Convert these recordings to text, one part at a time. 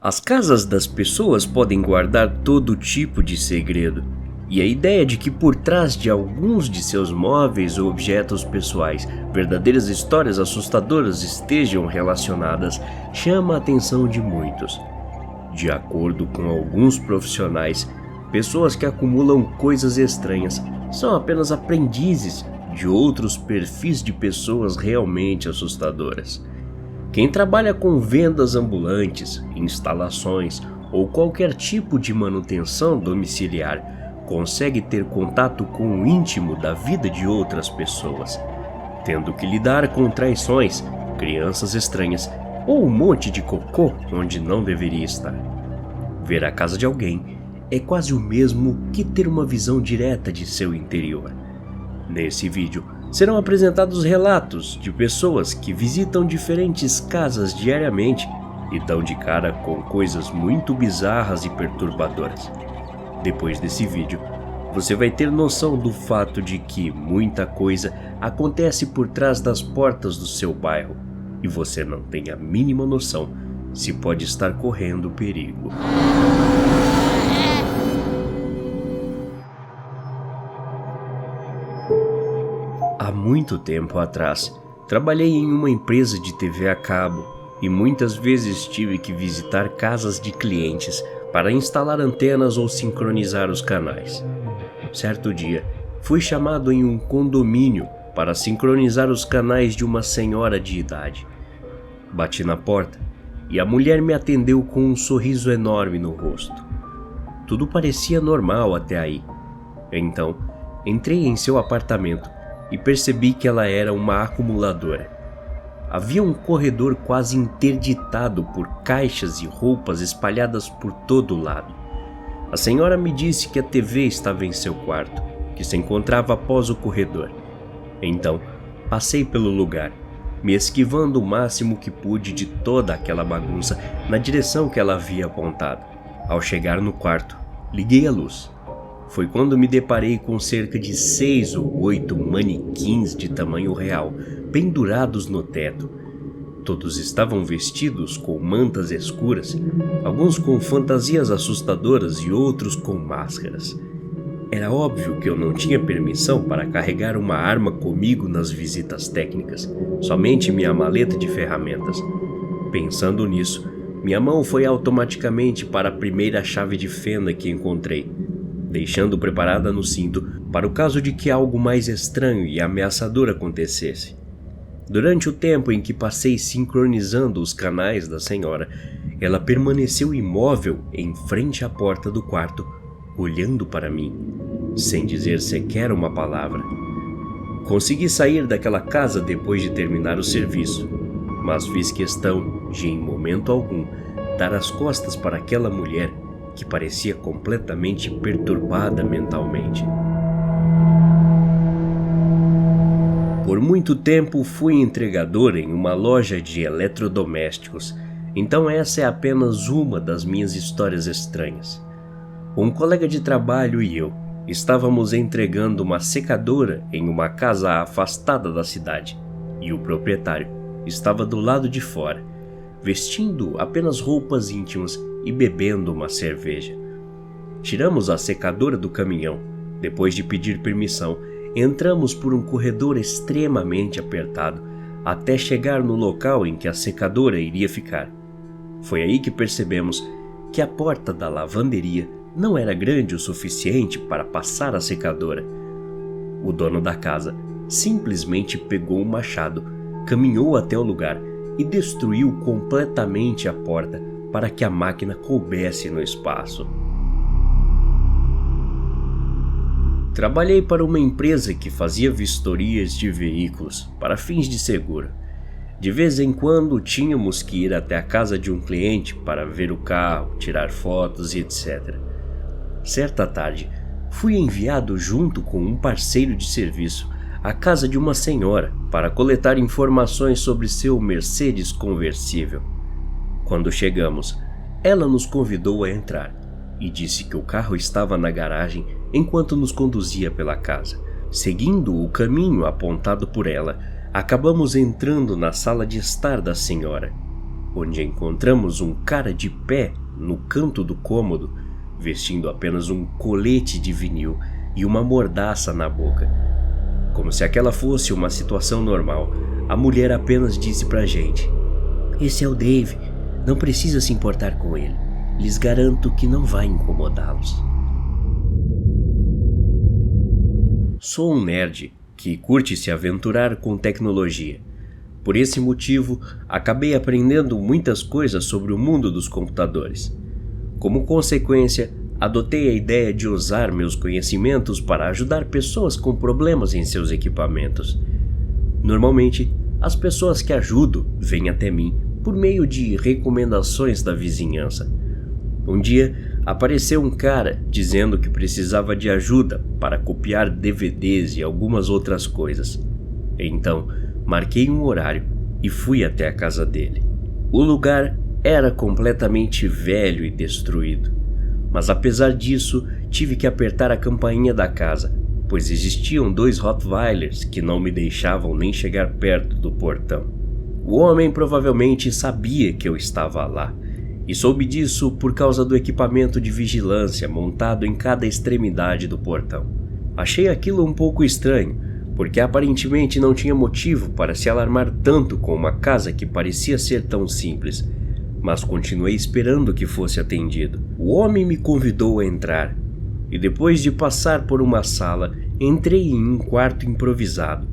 As casas das pessoas podem guardar todo tipo de segredo, e a ideia de que por trás de alguns de seus móveis ou objetos pessoais, verdadeiras histórias assustadoras estejam relacionadas chama a atenção de muitos. De acordo com alguns profissionais, pessoas que acumulam coisas estranhas são apenas aprendizes de outros perfis de pessoas realmente assustadoras. Quem trabalha com vendas ambulantes, instalações ou qualquer tipo de manutenção domiciliar consegue ter contato com o íntimo da vida de outras pessoas, tendo que lidar com traições, crianças estranhas ou um monte de cocô onde não deveria estar. Ver a casa de alguém é quase o mesmo que ter uma visão direta de seu interior. Nesse vídeo, serão apresentados relatos de pessoas que visitam diferentes casas diariamente e dão de cara com coisas muito bizarras e perturbadoras. Depois desse vídeo, você vai ter noção do fato de que muita coisa acontece por trás das portas do seu bairro e você não tem a mínima noção se pode estar correndo perigo. Há muito tempo atrás, trabalhei em uma empresa de TV a cabo e muitas vezes tive que visitar casas de clientes para instalar antenas ou sincronizar os canais. Certo dia, fui chamado em um condomínio para sincronizar os canais de uma senhora de idade. Bati na porta e a mulher me atendeu com um sorriso enorme no rosto. Tudo parecia normal até aí. Então, entrei em seu apartamento e percebi que ela era uma acumuladora. Havia um corredor quase interditado por caixas e roupas espalhadas por todo lado. A senhora me disse que a TV estava em seu quarto, que se encontrava após o corredor. Então, passei pelo lugar, me esquivando o máximo que pude de toda aquela bagunça na direção que ela havia apontado. Ao chegar no quarto, liguei a luz. Foi quando me deparei com cerca de 6 ou 8 manequins de tamanho real, pendurados no teto. Todos estavam vestidos com mantas escuras, alguns com fantasias assustadoras e outros com máscaras. Era óbvio que eu não tinha permissão para carregar uma arma comigo nas visitas técnicas, somente minha maleta de ferramentas. Pensando nisso, minha mão foi automaticamente para a primeira chave de fenda que encontrei, deixando preparada no cinto para o caso de que algo mais estranho e ameaçador acontecesse. Durante o tempo em que passei sincronizando os canais da senhora, ela permaneceu imóvel em frente à porta do quarto, olhando para mim, sem dizer sequer uma palavra. Consegui sair daquela casa depois de terminar o serviço, mas fiz questão de, em momento algum, dar as costas para aquela mulher que parecia completamente perturbada mentalmente. Por muito tempo fui entregador em uma loja de eletrodomésticos, então essa é apenas uma das minhas histórias estranhas. Um colega de trabalho e eu estávamos entregando uma secadora em uma casa afastada da cidade, e o proprietário estava do lado de fora, vestindo apenas roupas íntimas e bebendo uma cerveja. Tiramos a secadora do caminhão. Depois de pedir permissão, entramos por um corredor extremamente apertado até chegar no local em que a secadora iria ficar. Foi aí que percebemos que a porta da lavanderia não era grande o suficiente para passar a secadora. O dono da casa simplesmente pegou um machado, caminhou até o lugar e destruiu completamente a porta para que a máquina coubesse no espaço. Trabalhei para uma empresa que fazia vistorias de veículos para fins de seguro. De vez em quando tínhamos que ir até a casa de um cliente para ver o carro, tirar fotos e etc. Certa tarde, fui enviado junto com um parceiro de serviço à casa de uma senhora para coletar informações sobre seu Mercedes conversível. Quando chegamos, ela nos convidou a entrar e disse que o carro estava na garagem enquanto nos conduzia pela casa. Seguindo o caminho apontado por ela, acabamos entrando na sala de estar da senhora. onde encontramos um cara de pé no canto do cômodo, vestindo apenas um colete de vinil e uma mordaça na boca. Como se aquela fosse uma situação normal, a mulher apenas disse pra gente: "Esse é o Dave, não precisa se importar com ele. Lhes garanto que não vai incomodá-los." Sou um nerd que curte se aventurar com tecnologia. Por esse motivo, acabei aprendendo muitas coisas sobre o mundo dos computadores. Como consequência, adotei a ideia de usar meus conhecimentos para ajudar pessoas com problemas em seus equipamentos. Normalmente, as pessoas que ajudo vêm até mim por meio de recomendações da vizinhança. Um dia, apareceu um cara dizendo que precisava de ajuda para copiar DVDs e algumas outras coisas. Então, marquei um horário e fui até a casa dele. O lugar era completamente velho e destruído, mas apesar disso, tive que apertar a campainha da casa, pois existiam 2 Rottweilers que não me deixavam nem chegar perto do portão. O homem provavelmente sabia que eu estava lá, e soube disso por causa do equipamento de vigilância montado em cada extremidade do portão. Achei aquilo um pouco estranho, porque aparentemente não tinha motivo para se alarmar tanto com uma casa que parecia ser tão simples, mas continuei esperando que fosse atendido. O homem me convidou a entrar, e depois de passar por uma sala, entrei em um quarto improvisado,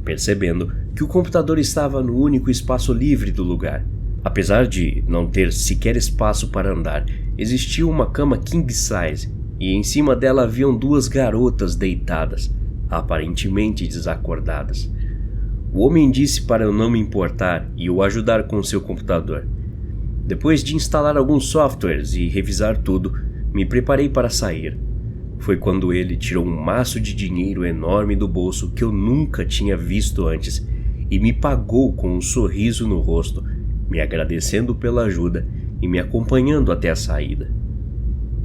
percebendo que o computador estava no único espaço livre do lugar. Apesar de não ter sequer espaço para andar, existia uma cama king size, e em cima dela haviam 2 garotas deitadas, aparentemente desacordadas. O homem disse para eu não me importar e o ajudar com seu computador. Depois de instalar alguns softwares e revisar tudo, me preparei para sair. Foi quando ele tirou um maço de dinheiro enorme do bolso que eu nunca tinha visto antes e me pagou com um sorriso no rosto, me agradecendo pela ajuda e me acompanhando até a saída.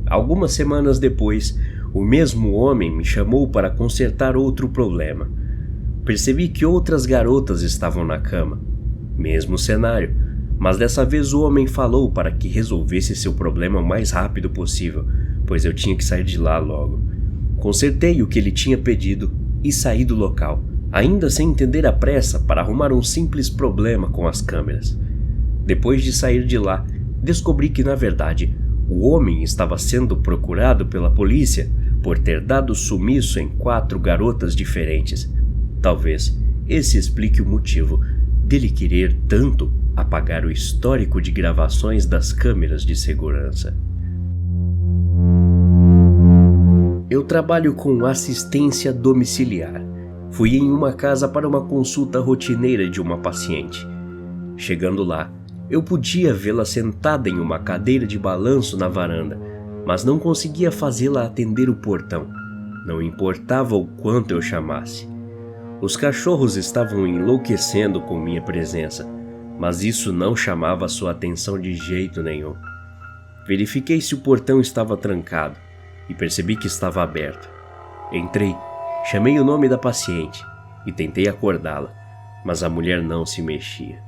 Algumas semanas depois, o mesmo homem me chamou para consertar outro problema. Percebi que outras garotas estavam na cama. Mesmo cenário, mas dessa vez o homem falou para que resolvesse seu problema o mais rápido possível, pois eu tinha que sair de lá logo. Consertei o que ele tinha pedido e saí do local, ainda sem entender a pressa para arrumar um simples problema com as câmeras. Depois de sair de lá, descobri que na verdade o homem estava sendo procurado pela polícia por ter dado sumiço em 4 garotas diferentes. Talvez esse explique o motivo dele querer tanto apagar o histórico de gravações das câmeras de segurança. Eu trabalho com assistência domiciliar. Fui em uma casa para uma consulta rotineira de uma paciente. Chegando lá, eu podia vê-la sentada em uma cadeira de balanço na varanda, mas não conseguia fazê-la atender o portão. Não importava o quanto eu chamasse. Os cachorros estavam enlouquecendo com minha presença, mas isso não chamava sua atenção de jeito nenhum. Verifiquei se o portão estava trancado e percebi que estava aberto. Entrei, chamei o nome da paciente e tentei acordá-la, mas a mulher não se mexia.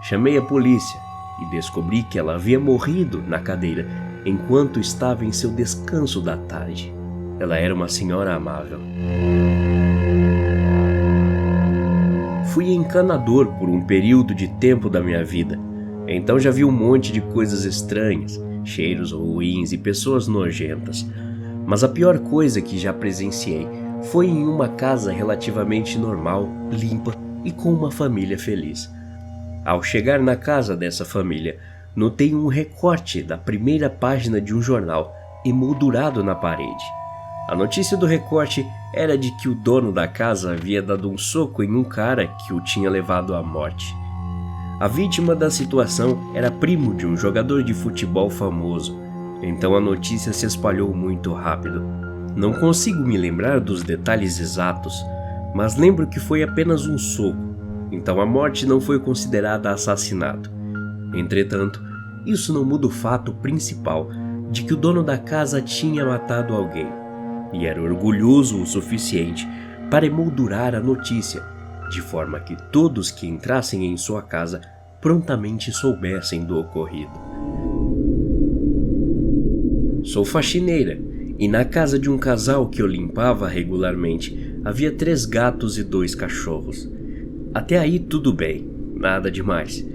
Chamei a polícia e descobri que ela havia morrido na cadeira enquanto estava em seu descanso da tarde. Ela era uma senhora amável. Fui encanador por um período de tempo da minha vida, então já vi um monte de coisas estranhas, cheiros ruins e pessoas nojentas. Mas a pior coisa que já presenciei foi em uma casa relativamente normal, limpa e com uma família feliz. Ao chegar na casa dessa família, notei um recorte da primeira página de um jornal emoldurado na parede. A notícia do recorte era de que o dono da casa havia dado um soco em um cara que o tinha levado à morte. A vítima da situação era primo de um jogador de futebol famoso, então a notícia se espalhou muito rápido. Não consigo me lembrar dos detalhes exatos, mas lembro que foi apenas um soco, então a morte não foi considerada assassinato. Entretanto, isso não muda o fato principal de que o dono da casa tinha matado alguém, e era orgulhoso o suficiente para emoldurar a notícia, de forma que todos que entrassem em sua casa prontamente soubessem do ocorrido. Sou faxineira, e na casa de um casal que eu limpava regularmente, havia 3 gatos e 2 cachorros. Até aí tudo bem, nada demais.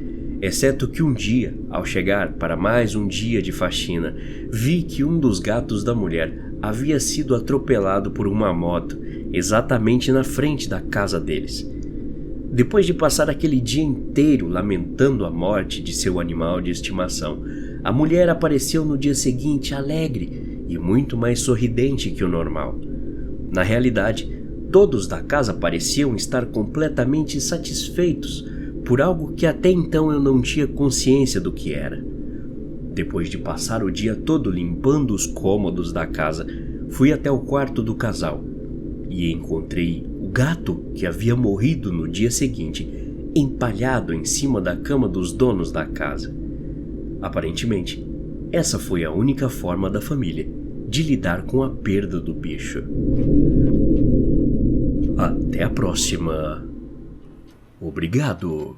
Exceto que um dia, ao chegar para mais um dia de faxina, vi que um dos gatos da mulher havia sido atropelado por uma moto, exatamente na frente da casa deles. Depois de passar aquele dia inteiro lamentando a morte de seu animal de estimação, a mulher apareceu no dia seguinte alegre e muito mais sorridente que o normal. Na realidade, todos da casa pareciam estar completamente satisfeitos por algo que até então eu não tinha consciência do que era. Depois de passar o dia todo limpando os cômodos da casa, fui até o quarto do casal e encontrei o gato que havia morrido no dia seguinte, empalhado em cima da cama dos donos da casa. Aparentemente, essa foi a única forma da família de lidar com a perda do bicho. Até a próxima. Obrigado.